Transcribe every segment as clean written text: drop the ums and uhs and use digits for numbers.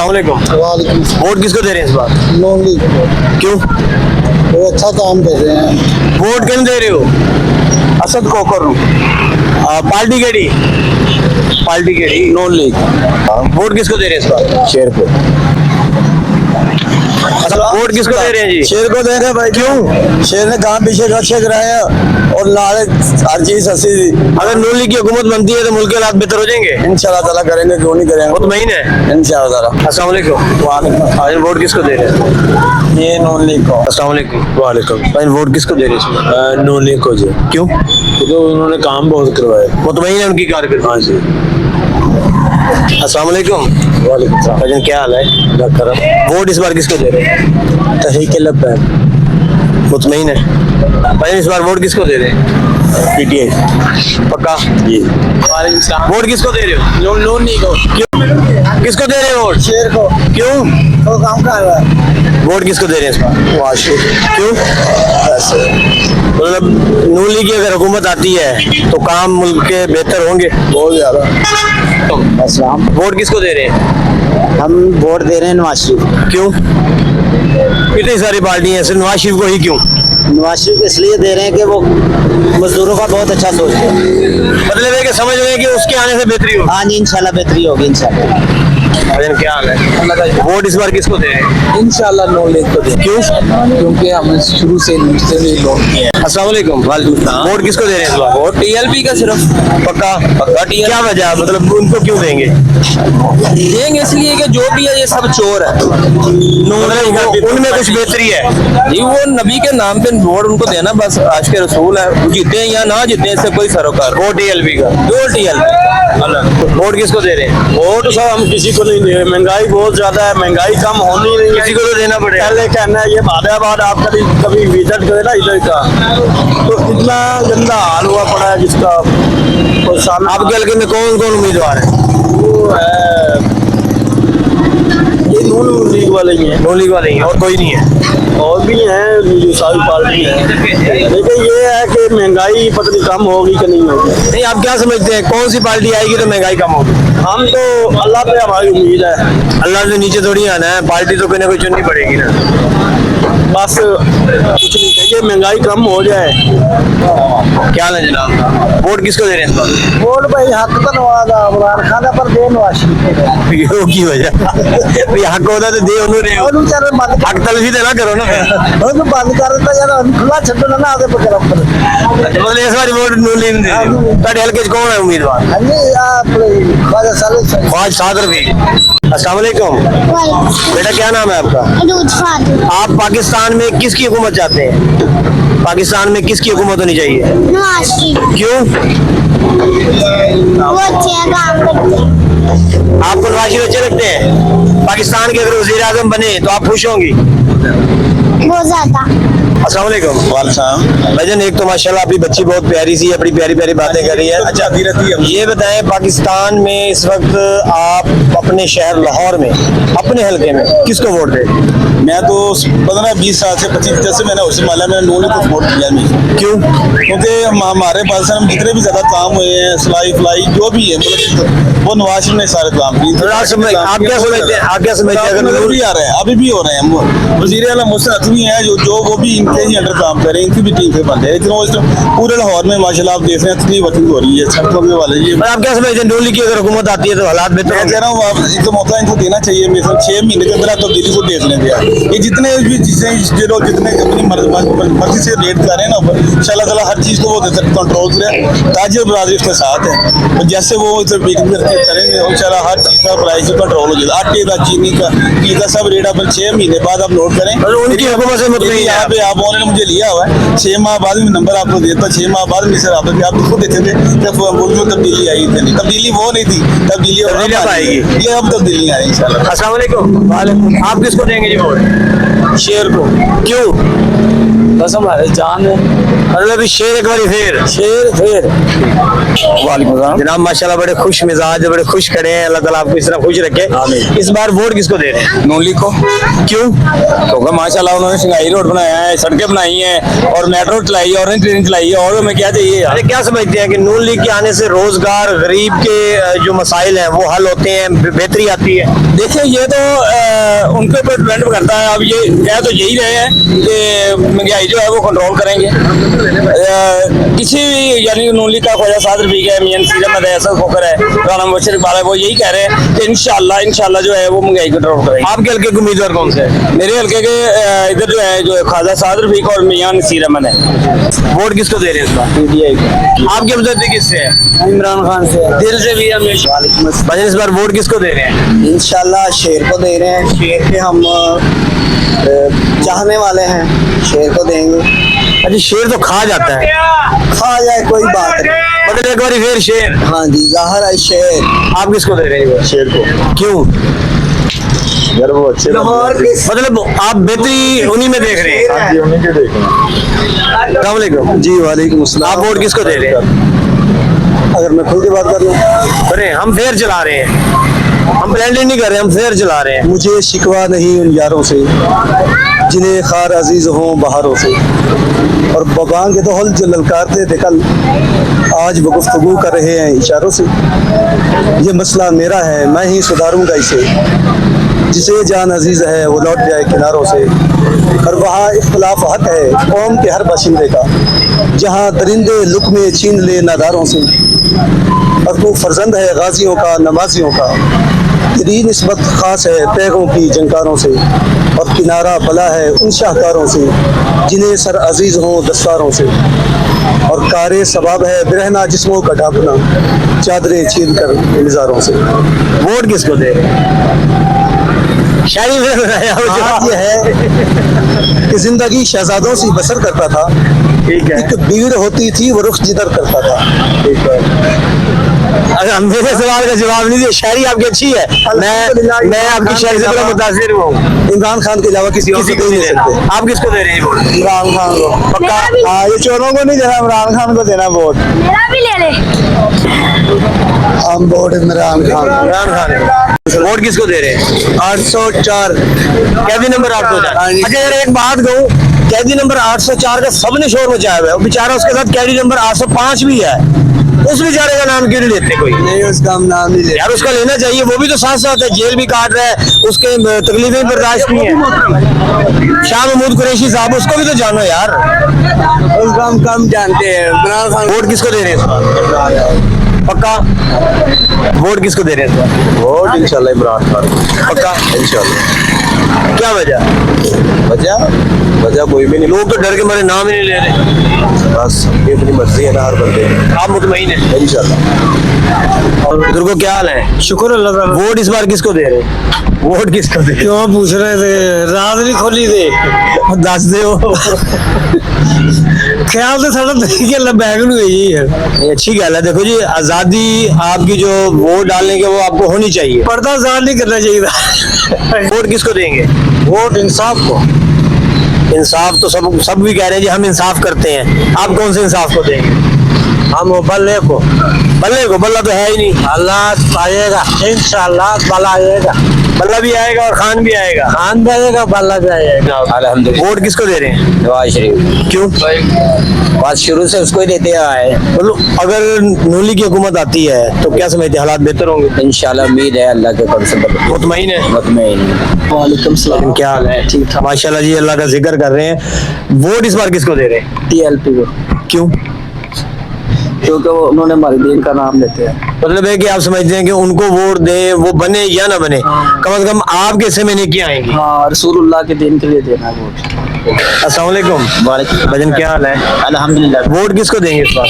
अस्सलाम वालेकुम। वालेकुम सलाम। वोट किसको दे रहे हैं इस बार? नून लीग को। क्यों वो अच्छा काम कर रहे हैं। वोट क्यों दे रहे हो? असद कोकर पार्टी केड़ी? पार्टी केड़ी? नून लीग। वोट किसको दे रहे हैं इस बार? शेर को। वोट किसको दे रहे हैं जी? शेर को दे रहे हैं भाई। क्यों? शेर ने काम पीछे अच्छे कराया और नाले हर चीज हंसी थी। अगर नून लीग की हुकूमत बनती है तो मुल्क के हालात बेहतर हो जाएंगे। इंशाल्लाह ताला करेंगे, क्यों नहीं करेंगे। मुतमईन है? इंशाल्लाह ताला। अस्सलाम वालेकुम। आज वोट किसको दे रहे हैं? ये नून लीग को। अस्सलाम वालेकुम। वालेकुम। भाई वोट किसको दे रहे हैं? नून लीग को जी, क्यों? तो उन्होंने काम बहुत करवाया। मुतमईन है उनकी कारकर्दगी? हाँ जी। अस्सलाम वालेकुम। वालेकुम सलाम। भाईजान क्या हाल है? वोट इस बार किसको दे रहे हैं? तहरीक लब्बैक। मुतमईन है? भाईजान इस बार वोट किसको दे रहे हैं? पीटीआई। पक्का? जी। वोट किसको दे रहे हो? नून लीग को। क्यों? किसको दे रहे हो वोट? शेर को। क्यों? वो काम कर रहा है। वोट किसको दे रहे हैं इस बार? वाशिफ। क्यों? मतलब नून लीग की अगर हुकूमत आती है तो काम मुल्क के बेहतर होंगे। बहुत ज्यादा। अस्सलाम। वोट किसको दे रहे हैं? हम वोट दे रहे हैं नवाज शरीफ। क्यों? इतनी सारी पार्टियां हैं, सिर्फ नवाज शरीफ को ही क्यों? नवाज शरीफ इसलिए दे रहे हैं कि वो मजदूरों का बहुत अच्छा सोचते हैं। मतलब है कि समझ रहे हैं कि उसके आने से बेहतरी हो। हाँ जी, इंशाल्लाह बेहतरी होगी इंशाल्लाह। भाईजान क्या हाल है? वोट इस बार किसको दे रहे हैं? इंशाल्लाह नून लीग को दे, क्यों? क्योंकि हमने शुरू से लोन किया है। अस्सलाम वालेकुम। वोट किसको दे रहे हैं इस बार? और टीएलपी का सिर्फ पक्का? क्या वजह, मतलब उनको क्यों देंगे? देंगे इसलिए कि जो भी है ये सब चोर है। मतलब उनमें कुछ बेहतरी है? जी वो नबी के नाम पे वोट उनको देना बस आज के रसूल है। जीते या ना जीते इससे कोई सरोकार। वोट टीएलपी का। जो टीएलपी। वोट किसको दे रहे हैं? वोट सब हम किसी को नहीं दे रहे, महंगाई बहुत ज्यादा है, महंगाई कम होनी नहीं किसी को तो देना पड़ेगा। पहले कहना है ये बादाबाद आप कभी विजिट करे ना इधर का, तो कितना गंदा हाल हुआ पड़ा है जिसका। तो सामने आपके हल्के में कौन कौन उम्मीदवार है? वो है ये नून लीग वाले ही हैं, नून लीग वाले ही हैं, और कोई नहीं है? और भी हैं जो सारी पार्टी है, लेकिन ये है कि महंगाई पता नहीं कम होगी कि नहीं होगी। नहीं, आप क्या समझते हैं कौन सी पार्टी आएगी तो महंगाई कम होगी? हम तो अल्लाह पे हमारी उम्मीद है। अल्लाह से नीचे थोड़ी आना है, पार्टी तो कोई ना कोई चुननी पड़ेगी ना। बस कुछ नहीं चाहिए, महंगाई कम हो जाए। क्या है जनाब? वोट किसको दे रहे हैं इस बार? वोट भाई हक तो नवाज इमरान खान पर दे नवाज शरीफ को। यो की वजह भाई हक होता तो दे उन्होंने। ਉਹਨੂੰ ਚਾਰੇ ਬੰਦ हक तलफी तो ना करो ना। ਉਹਨੂੰ ਬੰਦ ਕਰ ਦਿੱਤਾ ਯਾਰ, ਖੁੱਲਾ ਛੱਡੋ ਨਾ ਆਦੇ ਬਕਰਮ ਪਰ। मतलब इस बार वोट नून लीग ने दे रहे हो। ਤੁਹਾਡੇ ਹਲਕੇ 'ਚ ਕੌਣ है उम्मीदवार? ਹਾਂਜੀ ਆ ਆਪਣੇ ख्वाजा साले ख्वाज सादर भी। अस्सलाम वालेकुम। बेटा क्या नाम है आपका? आप पाकिस्तान में किसकी हुकूमत चाहते हैं? पाकिस्तान में किसकी हुकूमत होनी चाहिए? नवाज शरीफ। क्यों? वो अच्छे काम करते हैं। आपको नवाज शरीफ अच्छे लगते हैं? पाकिस्तान के अगर वजीर आजम बने तो आप खुश होंगी? बहुत ज्यादा। अस्सलाम वालेकुम। भाईजान एक तो माशाल्लाह आपकी बच्ची बहुत प्यारी सी है, बड़ी प्यारी प्यारी बातें कर रही है। अच्छा ये बताएं पाकिस्तान में इस वक्त आप अपने शहर लाहौर में अपने हल्के में किसको वोट दें? मैं तो 15-20 साल से 25 से मैंने उससे माला मैंने नून को वोट किया नहीं। क्यों? क्योंकि हमारे पाकिस्तान में जितने भी ज्यादा काम हुए हैं, सिलाई फलाई जो भी है, मतलब वो नवाज शरीफ ने सारे काम किए। आप क्या समझते हैं? आप क्या समझते हैं अगर अगर नून भी आ रहे हैं, अभी भी हो रहे हैं, वजीर आला मोहसिन नकवी हैं जो वो भी इनके ही अंडर काम कर रहे हैं, इनकी भी टीम से बंद है। लेकिन वो इस पूरे लाहौर में माशाल्लाह आप देख रहे हैं कितनी वतन हो रही है सड़कों के वाले। ये और आप क्या समझते हैं नून लीग की अगर हुकूमत आती है तो हालात बेहतर मैं होंगे? कह रहा हूँ आप एक मौका इनको देना चाहिए। मेरे 6 महीने के अंदर तब्दीली को देख लेंगे। ये जितने भी चीजें जो लोग जितने अपनी मर्जी से रेट कर रहे हैं ना, इंशाल्लाह ताला हर चीज को वो कंट्रोल करें। ताजिर बरादरी उसके साथ है, तो जैसे वो करेंगे इंशाल्लाह हर चीज का प्राइस कंट्रोल हो जाएगा। आटे का, चीनी का, घी का सब रेट आप 6 महीने बाद आप नोट करें। और उनकी हुकूमत से मुतमईन है यहाँ पे आप उन्होंने मुझे लिया हुआ है, 6 माह बाद में नंबर आपको देता, 6 माह बाद में सर आप खुद देते थे जब मुल्क में तब्दीली आई थी। तब्दीली वो नहीं थी, तब्दीली अब आएगी। ये अब तब्दीली आई इंशाल्लाह। अस्सलाम वालेकुम। आप किसको देंगे जी वोट? शेर को। क्यों? बस हमारे जान है मतलब अभी शेर एक बारी फिर वालेकुम जनाब माशाल्लाह बड़े खुश मिजाज बड़े खुश खड़े हैं। अल्लाह ताला आपको इस तरह खुश रखे। आमीन। इस बार वोट किसको दे रहे हैं? नून लीग को, क्यों? क्योंकि माशाल्लाह उन्होंने शंघाई रोड बनाया है, सड़कें बनाई हैं और मेट्रो चलाई है, ऑरेंज ट्रेन चलाई है, और हमें क्या चाहिए यार। अरे क्या समझते हैं कि नून लीग के आने से रोजगार गरीब के जो मसाइल हैं वो हल होते हैं, बेहतरी आती है? देखिए ये तो उनके ऊपर डिपेंड करता है। अब ये कह तो यही रहे हैं कि महंगाई जो है वो कंट्रोल करेंगे। किसी भी यानी नून लीग का ख्वाजा साद रफीक है, मियां नसीर अहमद है, असद खोकर है, राना मुबशर इकबाल है, वो यही कह रहे हैं कि इंशाल्लाह जो है वो महंगाई कंट्रोल करेंगे। आपके हल्के के उम्मीदवार कौन से है? मेरे हल्के के इधर जो है जो ख्वाजा साद रफीक और मियां नसीर अहमद है। वोट किसको दे रहे हैं इस बार? पीटीआई को, आपके हमदर्दी किससे है? इमरान खान से दिल से भी हमेशा। भाई इस बार वोट किसको दे रहे हैं? इंशाल्लाह शेर को दे रहे हैं, शेर के हम चाहने वाले हैं, शेर को देंगे। अच्छा शेर तो खा जाता है, खा जाए कोई बात नहीं। मतलब एक बारी फिर शेर। हाँ जी, जाहिर है शेर। आप किसको दे रहे हैं? शेर को, क्यों? यार वो अच्छे मतलब आप बेहतरी उन्हीं में देख रहे हैं? उन्हीं के देखें। अस्सलाम वालेकुम। जी वालेकुम अस्सलाम। आप वोट किसको दे रहे हैं? अगर मैं खुल के बात कर लूँ, अरे हम फेयर चला रहे हैं, हम ब्रांडिंग नहीं कर रहे, हम फेयर चला रहे हैं। मुझे शिकवा नहीं उन यारों से जिन्हें खार अजीज हों बहारों से, और बबांग के दोहल जो ललकारते थे कल, आज वो गुफ्तगू कर रहे हैं इशारों से। ये मसला मेरा है, मैं ही सुधारूंगा इसे, जिसे जान अजीज है वो लौट जाए किनारों से। और वहाँ इख्तलाफ हक है कौम के हर बाशिंदे का, जहाँ दरिंदे लुक़्मे छीन ले नादारों से। और तू फर्जंद है गाजियों का नमाजियों का, तेरी निस्बत ख़ास है पैगों की जंकारों से। और किनारा भला है उन शाहकारों से जिन्हें सर अजीज़ हों दस्तारों से। और कारे सबाब है बिरहना जिस्मों का ढांपना, चादरें छीन कर निज़ारों से। वोट किसको दे रहे हैं? शायरी में बताया हो बात यह है कि जिंदगी शहजादों से बसर करता था, ठीक है। एक भीड़ होती थी वो रुख जिधर करता था। अगर मेरे सवाल का जवाब नहीं दिया, शायरी आपकी अच्छी है, मैं आपकी शायरी से बड़ा मुतासिर हूँ। इमरान खान के अलावा किसी किसी को को दे नहीं नहीं देना। सकते। आप किसको दे रहे हैं वोट? इमरान खान को पक्का? हाँ, ये चोरों को नहीं देना, इमरान खान को देना वोट। मेरा भी ले ले। हम वोट इमरान खान। इमरान खान। वोट किसको दे रहे हैं? 804 कैदी नंबर 804। हाँ जी। अच्छा यार एक बात कहूँ, कैदी नंबर 804 का सबने शोर मचाया हुआ है, वो बेचारा उसके साथ कैदी नंबर 805 भी है, उस बेचारे का नाम क्यों नहीं लेते कोई? नहीं, उसका हम नाम नहीं ले। यार उसका लेना चाहिए, वो भी तो साथ साथ है, जेल भी काट रहा है, उसके तकलीफें बर्दाश्त नहीं है। शाह महमूद कुरैशी साहब, उसको भी तो जानो यार। उसका हम कम जानते हैं। इमरान खान। वोट किसको दे रहे हैं इस बार? पक्का? वोट किसको दे रहे हैं इस बार? वोट इंशाल्लाह इमरान खान, पक्का? इंशाल्लाह। क्या वजह? वजह कोई भी नहीं, लोग तो डर के मारे नाम ही नहीं ले रहे। बस ये अपनी मर्जी है ना हर बंदे की। आप मुतमईन हैं? इंशाल्लाह। और बुजुर्गों क्या हाल है? शुक्र अल्लाह का। वोट इस बार किसको दे रहे हैं? वोट किसको दे रहे क्यों पूछ रहे थे? रात नहीं खोली थे। हो? दस दे हो। ख्याल से साढ़ा तरीके बैग नहीं हुई है। ये अच्छी गल है। देखो जी, आज़ादी आपकी जो वोट डालने के वो आपको होनी चाहिए। पर्दा जान नहीं करना चाहिए। वोट किसको देंगे? वोट इंसाफ को। इंसाफ तो सब भी कह रहे हैं जी हम इंसाफ करते हैं, आप कौन से इंसाफ को देंगे? हम बल्ले को। बल्ला तो है ही नहीं। अल्लाह आएगा इंशाल्लाह, बल्ला आएगा। बल्ला भी आएगा और खान भी आएगा। खान भी आएगा, बल्ला भी आएगा। अल्हम्दुलिल्लाह। वोट किसको दे रहे हैं? नवाज शरीफ। क्यों? बात शुरू से उसको ही देते आए हैं। मतलब अगर नूली की हुकूमत आती है तो क्या समझते हैं हालात बेहतर होंगे? इंशाल्लाह उम्मीद है अल्लाह के फजल से। मुतमईन है? मुतमईन। वालेकुम सलाम। क्या हाल है? ठीक था माशाल्लाह जी, अल्लाह का जिक्र कर रहे हैं। वोट इस बार किसको दे रहे हैं? टीएलपी को, क्यों? क्योंकि वो उन्होंने हमारे दीन का नाम लेते हैं। मतलब है कि आप समझते हैं कि उनको वोट दें, वो बने या ना बने, कम से कम आपके हिस्से में नेकियां आएंगी। हाँ, रसूलुल्लाह के दीन के लिए देना है वोट। अस्सलाम वालेकुम। वालेकुम। भजन क्या हाल है? अल्हम्दुलिल्लाह। वोट किसको देंगे इस बार?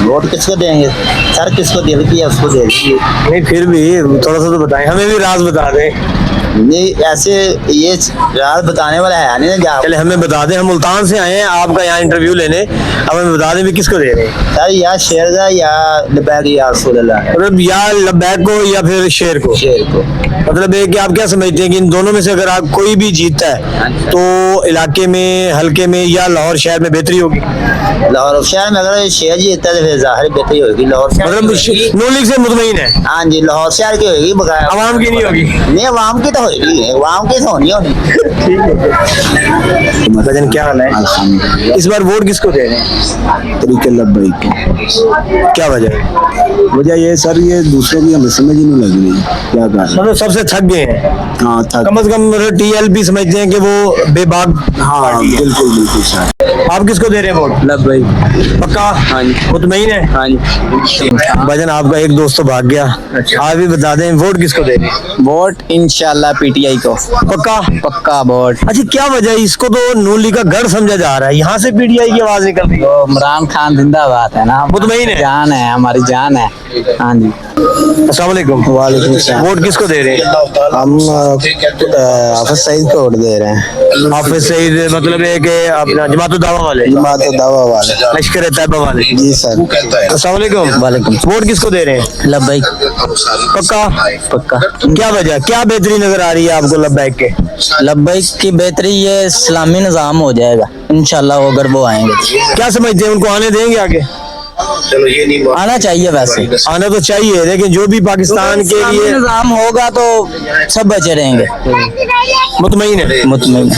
वोट किसको देंगे? सर किसको दिल किया उसको दे देंगे। नहीं फिर भी थोड़ा सा तो बताएं, हमें भी राज बता दें। नहीं ऐसे ये राज बताने वाला है नहीं ना क्या चले हमें बता दें, हम मुल्तान से आए हैं आपका यहाँ इंटरव्यू लेने, अब हमें बता दें भी किसको दे रहे हैं, सर या शेर का या लबैक या रसूलुल्लाह है मतलब या लब्बैक को या फिर शेर को। शेर को। मतलब है कि आप क्या समझते हैं कि इन दोनों में से अगर आप कोई भी जीतता है तो इलाके में, हल्के में या लाहौर शहर में बेहतरी होगी? लाहौर शहर में अगर शेर जीतता है तो फिर जाहिर बेहतरी होगी लाहौर शहर मतलब नून लीग से मुतमईन है, हाँ जी लाहौर शहर की होगी बगैर आवाम की नहीं होगी। नहीं अवाम की तो होगी, अवाम की तो होनी होनी। भजन क्या हाल है, इस बार वोट किसको दे रहे हैं? तरीके लब्बैक क्या वजह है? वजह ये सर ये दूसरों की हमें समझ ही नहीं लग रही क्या कर मतलब सबसे थक गए हैं, हाँ था कम से कम TLP समझते हैं कि वो बेबाक हाँ पार्टी है। बिल्कुल बिल्कुल सर। आप किसको दे रहे हैं वोट? लब्बैक। पक्का? हाँ जी। मुतमईन है? हाँ जी। भजन आपका एक दोस्त तो भाग गया, आप भी बता दें वोट किसको दे रहे हैं? वोट इंशाल्लाह पीटीआई को पक्का? पक्का वोट। अच्छा क्या वजह है, इसको तो नून लीग का गढ़ समझा जा रहा है, यहाँ से PTI की आवाज निकल रही है। तो इमरान खान जिंदाबाद है ना, मुतमईन है? जान है हमारी जान है। हाँ जी। अस्सलाम वालेकुम। वालेकुम सलाम। वोट किसको दे रहे हैं? हम हाफिज सईद को वोट दे रहे हैं, हाफिज सईद मतलब है कि अपना जमात दावा वाले, जमात दावा वाले। लश्कर तैयबा वाले। जी सर। अस्सलाम वालेकुम। वालेकुम। वोट किसको दे रहे हैं? लब्बैक पक्का? पक्का। क्या वजह, क्या बेहतरी नजर आ रही है आपको लब्बैक के? लब्बैक की बेहतरी ये इस्लामी निज़ाम हो जाएगा इंशाल्लाह अगर वो आएंगे। क्या समझते हैं, उनको आने देंगे आगे? आना चाहिए वैसे, आना तो चाहिए, लेकिन जो भी पाकिस्तान के लिए निज़ाम होगा तो सब बचे रहेंगे। मुतमईन है। मुतमईन।